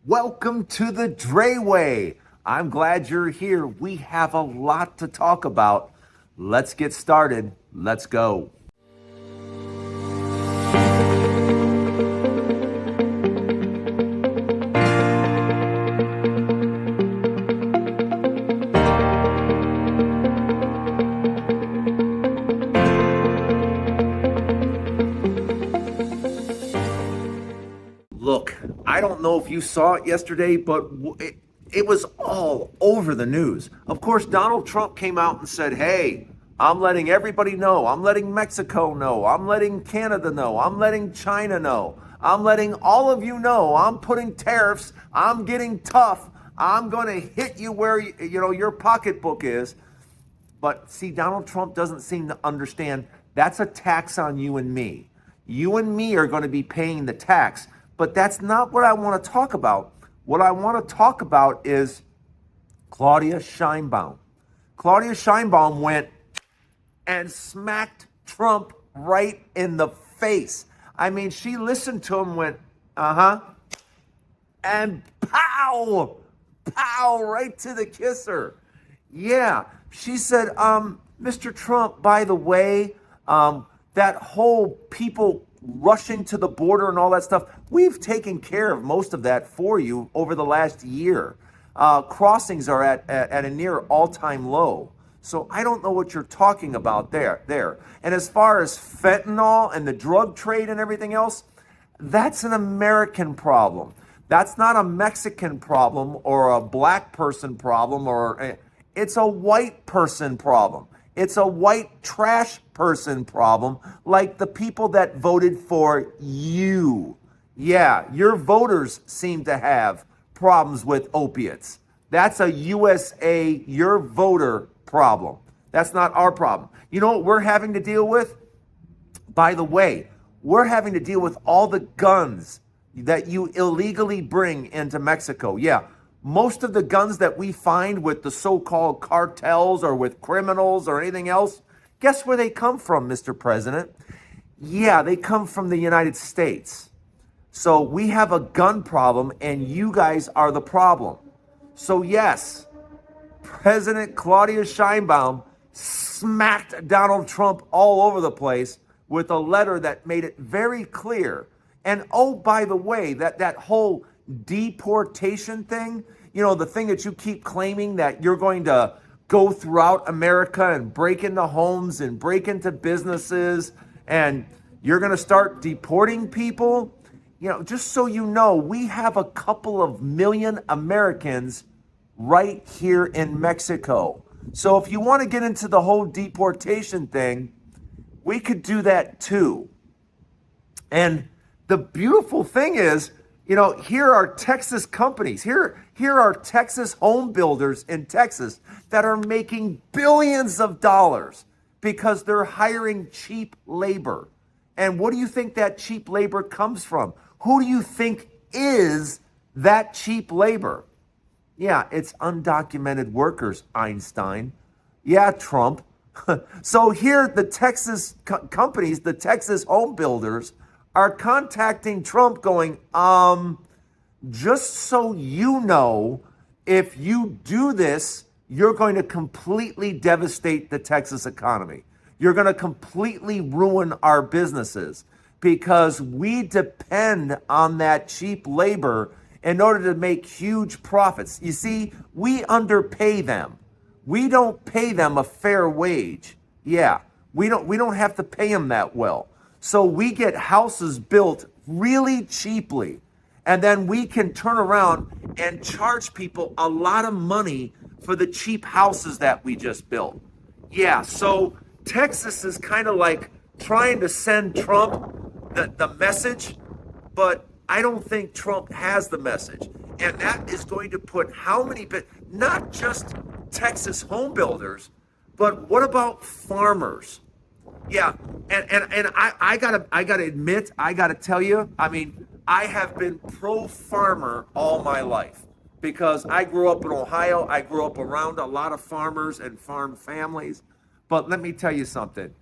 Welcome to the Dray Way. I'm glad you're here. We have a lot to talk about. Let's get started. Let's go. Look, I don't know if you saw it yesterday, but it was all over the news. Of course, Donald Trump came out and said, hey, I'm letting everybody know. I'm letting Mexico know. I'm letting Canada know. I'm letting China know. I'm letting all of you know. I'm putting tariffs. I'm getting tough. I'm going to hit you where your pocketbook is. But see, Donald Trump doesn't seem to understand that's a tax on you and me. You and me are going to be paying the tax. But that's not what I want to talk about. What I want to talk about is Claudia Scheinbaum. Claudia Scheinbaum went and smacked Trump right in the face. I mean, she listened to him, went, and pow, pow, right to the kisser. Yeah, she said, Mr. Trump, by the way, that whole people rushing to the border and all that stuff, we've taken care of most of that for you over the last year. Crossings are at a near all-time low. So I don't know what you're talking about there. And as far as fentanyl and the drug trade and everything else, that's an American problem. That's not a Mexican problem or a black person problem, it's a white person problem. It's a white trash person problem, like the people that voted for you. Yeah, your voters seem to have problems with opiates. That's a USA, your voter problem. That's not our problem. You know what we're having to deal with? By the way, we're having to deal with all the guns that you illegally bring into Mexico. Yeah. Most of the guns that we find with the so-called cartels or with criminals or anything else, guess where they come from, Mr. President? Yeah, they come from the United States. So we have a gun problem and you guys are the problem. So yes, President Claudia Scheinbaum smacked Donald Trump all over the place with a letter that made it very clear. And oh, by the way, that whole deportation thing, the thing that you keep claiming that you're going to go throughout America and break into homes and break into businesses and you're going to start deporting people. Just so you know, we have a couple of million Americans right here in Mexico. So if you want to get into the whole deportation thing, we could do that too. And the beautiful thing is, here are Texas companies. Here are Texas home builders in Texas that are making billions of dollars because they're hiring cheap labor. And what do you think that cheap labor comes from? Who do you think is that cheap labor? Yeah, it's undocumented workers, Einstein. Yeah, Trump. So here the Texas companies, the Texas home builders, are contacting Trump going, just so you know, if you do this, you're going to completely devastate the Texas economy. You're going to completely ruin our businesses because we depend on that cheap labor in order to make huge profits. You see, we underpay them. We don't pay them a fair wage. Yeah, we don't have to pay them that well. So we get houses built really cheaply, and then we can turn around and charge people a lot of money for the cheap houses that we just built. Yeah, so Texas is kind of like trying to send Trump the message, but I don't think Trump has the message. And that is going to put not just Texas home builders, but what about farmers? Yeah, and I gotta admit, I gotta tell you, I mean, I have been pro-farmer all my life because I grew up in Ohio. I grew up around a lot of farmers and farm families. But let me tell you something.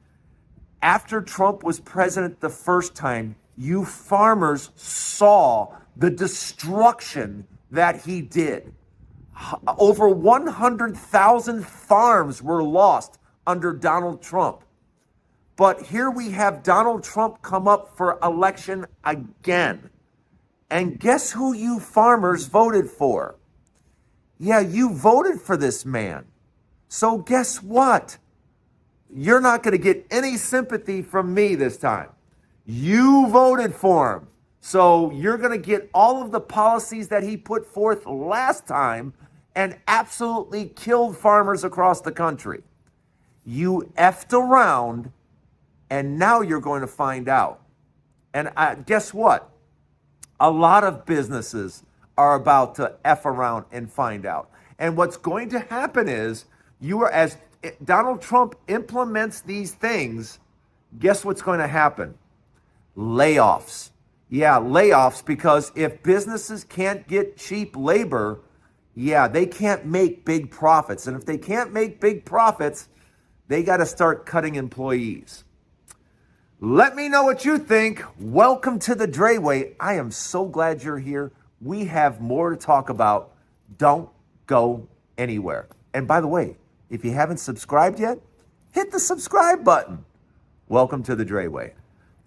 After Trump was president the first time, you farmers saw the destruction that he did. Over 100,000 farms were lost under Donald Trump. But here we have Donald Trump come up for election again. And guess who you farmers voted for? Yeah, you voted for this man. So guess what? You're not going to get any sympathy from me this time. You voted for him. So you're going to get all of the policies that he put forth last time and absolutely killed farmers across the country. You effed around, and now you're going to find out. And guess what? A lot of businesses are about to F around and find out. And what's going to happen is, as Donald Trump implements these things, guess what's going to happen? Layoffs. Yeah, layoffs, because if businesses can't get cheap labor, yeah, they can't make big profits. And if they can't make big profits, they got to start cutting employees. Let me know what you think. Welcome to the Dray Way. I am so glad you're here. We have more to talk about. Don't go anywhere. And by the way, if you haven't subscribed yet, hit the subscribe button. Welcome to the Dray Way.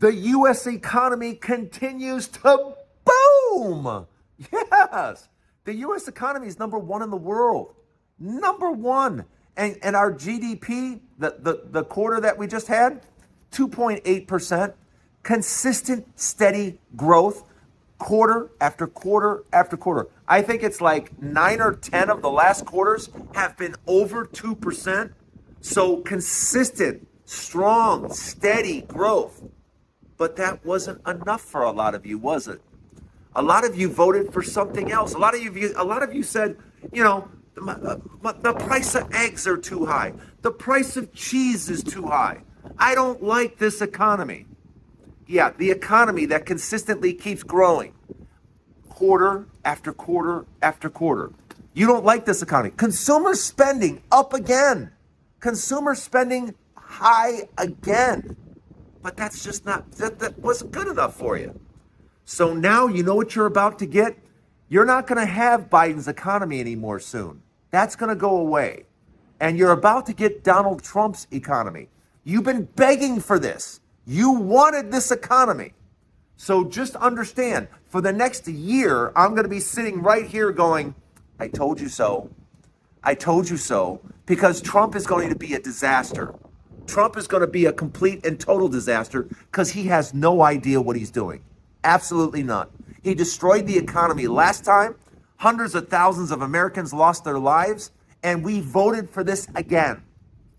The U.S. economy continues to boom. Yes. The U.S. economy is number one in the world. Number one. And our GDP, the quarter that we just had, 2.8%. Consistent, steady growth, quarter after quarter after quarter. I think it's like 9 or 10 of the last quarters have been over 2%. So consistent, strong, steady growth. But that wasn't enough for a lot of you, was it? A lot of you voted for something else. A lot of you said, the price of eggs are too high. The price of cheese is too high. I don't like this economy. Yeah, the economy that consistently keeps growing quarter after quarter after quarter. You don't like this economy. Consumer spending up again. Consumer spending high again. But that's just not, that wasn't good enough for you. So now you know what you're about to get? You're not going to have Biden's economy anymore soon. That's going to go away. And you're about to get Donald Trump's economy. You've been begging for this. You wanted this economy. So just understand, for the next year, I'm going to be sitting right here going, I told you so. I told you so. Because Trump is going to be a disaster. Trump is going to be a complete and total disaster because he has no idea what he's doing. Absolutely none. He destroyed the economy last time. Hundreds of thousands of Americans lost their lives, and we voted for this again.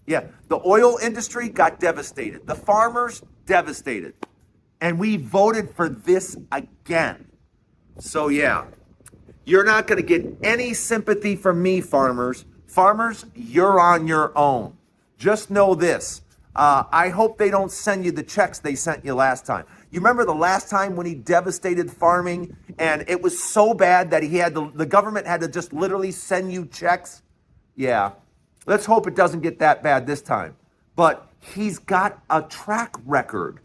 Yeah, the oil industry got devastated. The farmers, devastated. And we voted for this again. So yeah, you're not going to get any sympathy from me, farmers. Farmers, you're on your own. Just know this. I hope they don't send you the checks they sent you last time. You remember the last time when he devastated farming and it was so bad that the government had to just literally send you checks? Yeah. Let's hope it doesn't get that bad this time. But he's got a track record.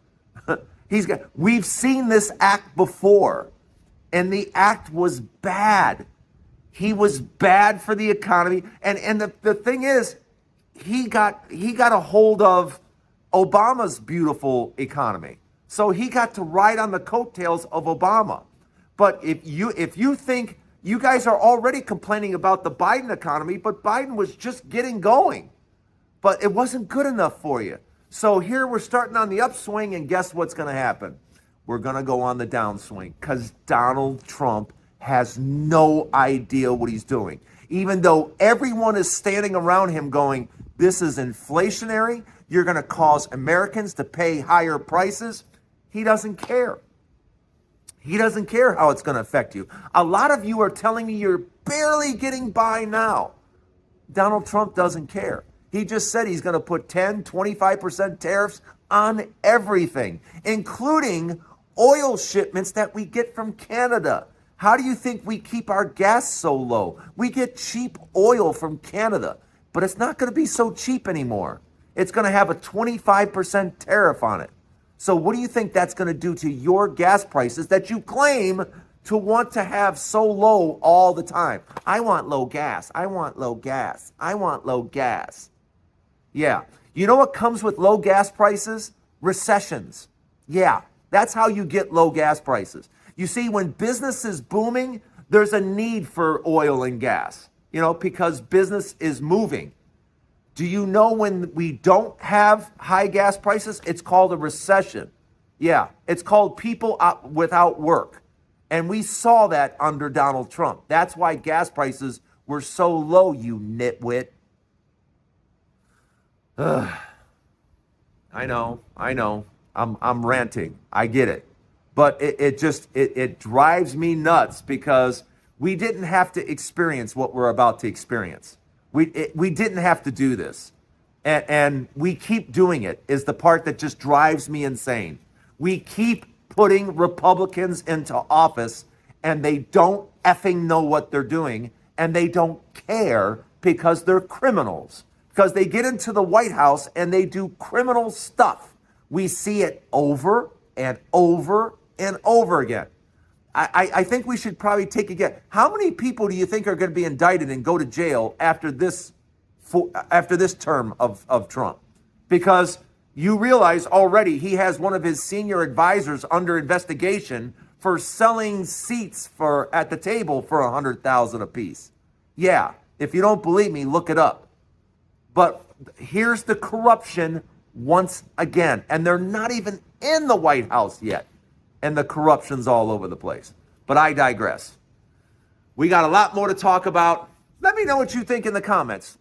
We've seen this act before, and the act was bad. He was bad for the economy. And the thing is, he got a hold of Obama's beautiful economy. So he got to ride on the coattails of Obama. But if you think, you guys are already complaining about the Biden economy, but Biden was just getting going. But it wasn't good enough for you. So here we're starting on the upswing, and guess what's going to happen? We're going to go on the downswing because Donald Trump has no idea what he's doing. Even though everyone is standing around him going, this is inflationary, you're going to cause Americans to pay higher prices. He doesn't care. He doesn't care how it's going to affect you. A lot of you are telling me you're barely getting by now. Donald Trump doesn't care. He just said he's going to put 10, 25% tariffs on everything, including oil shipments that we get from Canada. How do you think we keep our gas so low? We get cheap oil from Canada, but it's not going to be so cheap anymore. It's going to have a 25% tariff on it. So what do you think that's going to do to your gas prices that you claim to want to have so low all the time. I want low gas. I want low gas. I want low gas. Yeah. You know what comes with low gas prices? Recessions. Yeah. That's how you get low gas prices. You see, when business is booming, there's a need for oil and gas, because business is moving. Do you know when we don't have high gas prices? It's called a recession. Yeah, it's called people without work. And we saw that under Donald Trump. That's why gas prices were so low, you nitwit. Ugh. I know. I'm ranting. I get it. But it drives me nuts because we didn't have to experience what we're about to experience. We didn't have to do this. And we keep doing it is the part that just drives me insane. We keep putting Republicans into office and they don't effing know what they're doing and they don't care because they're criminals. Because they get into the White House and they do criminal stuff. We see it over and over and over again. I think we should probably take a guess. How many people do you think are going to be indicted and go to jail after this term of Trump? Because you realize already he has one of his senior advisors under investigation for selling seats at the table for $100,000 apiece. Yeah, if you don't believe me, look it up. But here's the corruption once again, and they're not even in the White House yet. And the corruption's all over the place. But I digress. We got a lot more to talk about. Let me know what you think in the comments.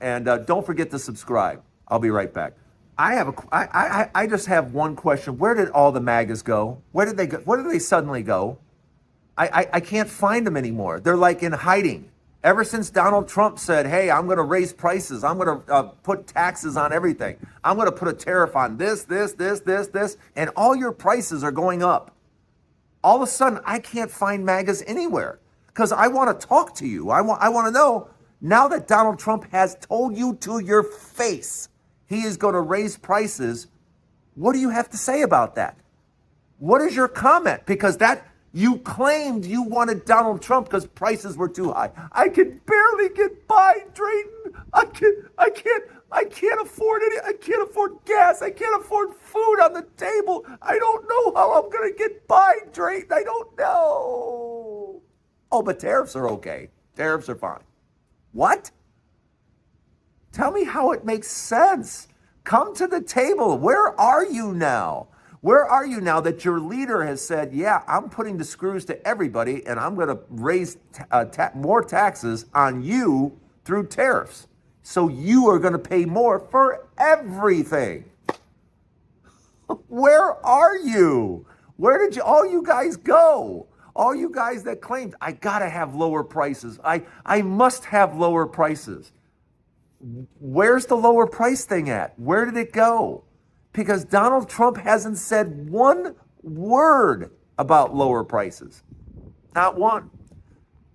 And don't forget to subscribe. I'll be right back. I just have one question. Where did all the MAGAs go? Where did they go? Where did they suddenly go? I can't find them anymore. They're like in hiding. Ever since Donald Trump said, hey, I'm going to raise prices. I'm going to put taxes on everything. I'm going to put a tariff on this, and all your prices are going up. All of a sudden, I can't find MAGAs anywhere because I want to talk to you. I want to know, now that Donald Trump has told you to your face he is going to raise prices, what do you have to say about that? What is your comment? Because you claimed you wanted Donald Trump because prices were too high. I can barely get by, Drayton. I can't afford it. I can't afford gas. I can't afford food on the table. I don't know how I'm going to get by, Drayton. I don't know. Oh, but tariffs are okay. Tariffs are fine. What? Tell me how it makes sense. Come to the table. Where are you now? Where are you now that your leader has said, yeah, I'm putting the screws to everybody and I'm going to raise more taxes on you through tariffs. So you are going to pay more for everything. Where are you? Where did all you guys go? All you guys that claimed, I got to have lower prices. I must have lower prices. Where's the lower price thing at? Where did it go? Because Donald Trump hasn't said one word about lower prices. Not one.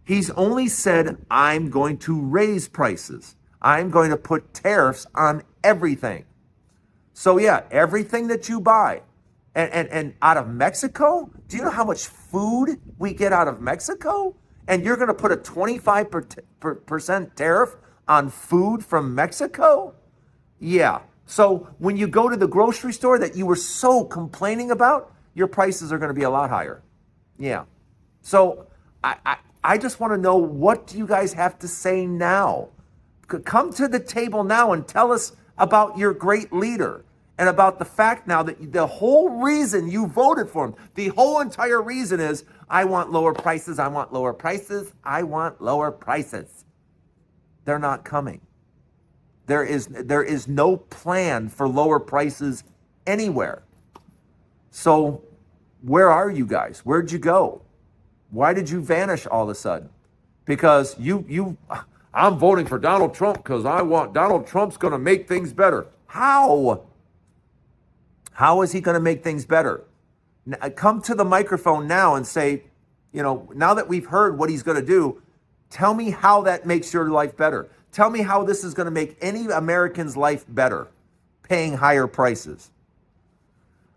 He's only said, I'm going to raise prices. I'm going to put tariffs on everything. So yeah, everything that you buy. And out of Mexico, do you know how much food we get out of Mexico? And you're going to put a 25% tariff on food from Mexico? Yeah. So when you go to the grocery store that you were so complaining about, your prices are going to be a lot higher. Yeah. So I just want to know, what do you guys have to say now? Come to the table now and tell us about your great leader and about the fact now that the whole reason you voted for him, the whole entire reason is, I want lower prices, I want lower prices, I want lower prices. They're not coming. There is no plan for lower prices anywhere. So where are you guys? Where'd you go? Why did you vanish all of a sudden? Because I'm voting for Donald Trump because I want Donald Trump's going to make things better. How? How is he going to make things better? Come to the microphone now and say, now that we've heard what he's going to do, tell me how that makes your life better. Tell me how this is going to make any American's life better, paying higher prices.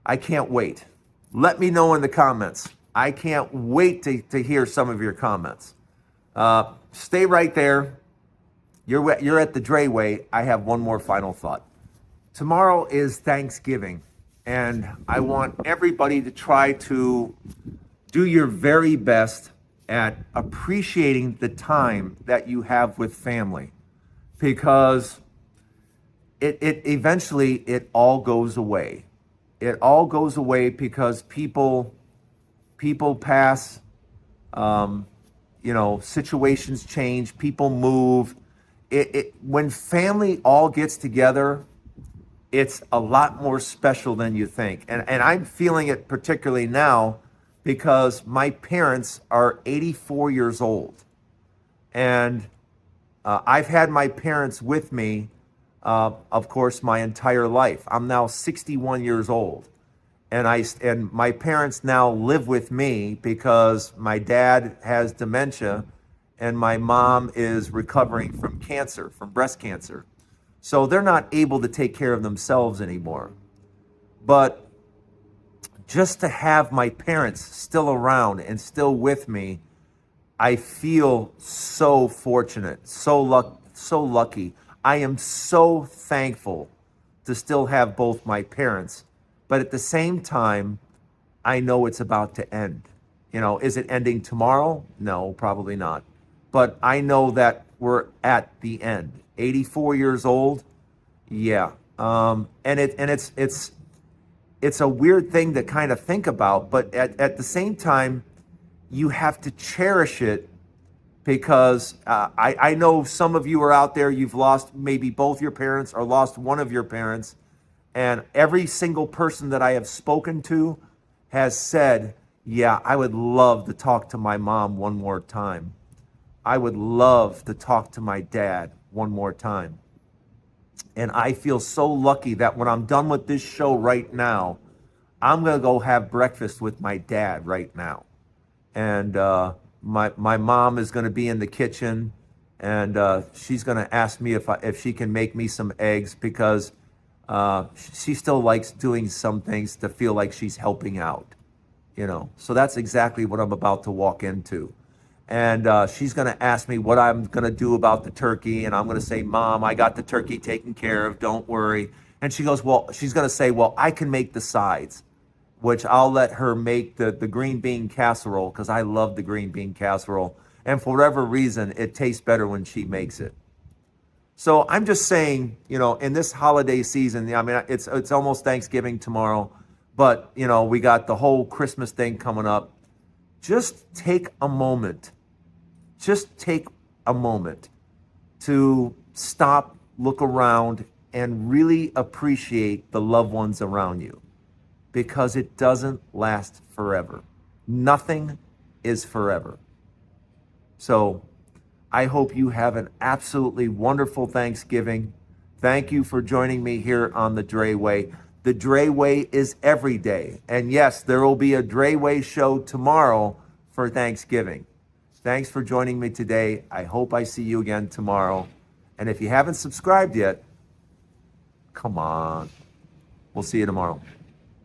I can't wait. Let me know in the comments. I can't wait to hear some of your comments. Stay right there. You're at the Dray Way. I have one more final thought. Tomorrow is Thanksgiving, and I want everybody to try to do your very best at appreciating the time that you have with family, because it eventually it all goes away. It all goes away because people pass, situations change, people move. When family all gets together, it's a lot more special than you think. And I'm feeling it particularly now because my parents are 84 years old. And I've had my parents with me, of course, my entire life. I'm now 61 years old. And my parents now live with me because my dad has dementia and my mom is recovering from cancer, from breast cancer. So they're not able to take care of themselves anymore. But just to have my parents still around and still with me, I feel so fortunate, so lucky. I am so thankful to still have both my parents. But at the same time, I know it's about to end. Is it ending tomorrow? No, probably not. But I know that we're at the end. 84 years old, yeah. It's a weird thing to kind of think about, but at the same time, you have to cherish it because I know some of you are out there, you've lost maybe both your parents or lost one of your parents, and every single person that I have spoken to has said, yeah, I would love to talk to my mom one more time. I would love to talk to my dad one more time. And I feel so lucky that when I'm done with this show right now, I'm going to go have breakfast with my dad right now. And my mom is going to be in the kitchen, and she's going to ask me if she can make me some eggs because she still likes doing some things to feel like she's helping out. So that's exactly what I'm about to walk into. And she's going to ask me what I'm going to do about the turkey. And I'm going to say, Mom, I got the turkey taken care of. Don't worry. And she's going to say, well, I can make the sides, which I'll let her make the green bean casserole because I love the green bean casserole. And for whatever reason, it tastes better when she makes it. So I'm just saying, in this holiday season, I mean, it's almost Thanksgiving tomorrow, but, we got the whole Christmas thing coming up. Just take a moment to stop, look around, and really appreciate the loved ones around you, because it doesn't last forever. Nothing is forever. So I hope you have an absolutely wonderful Thanksgiving. Thank you for joining me here on the Dray Way. The Dray Way is every day. And yes, there will be a Dray Way show tomorrow for Thanksgiving. Thanks for joining me today. I hope I see you again tomorrow. And if you haven't subscribed yet, come on. We'll see you tomorrow.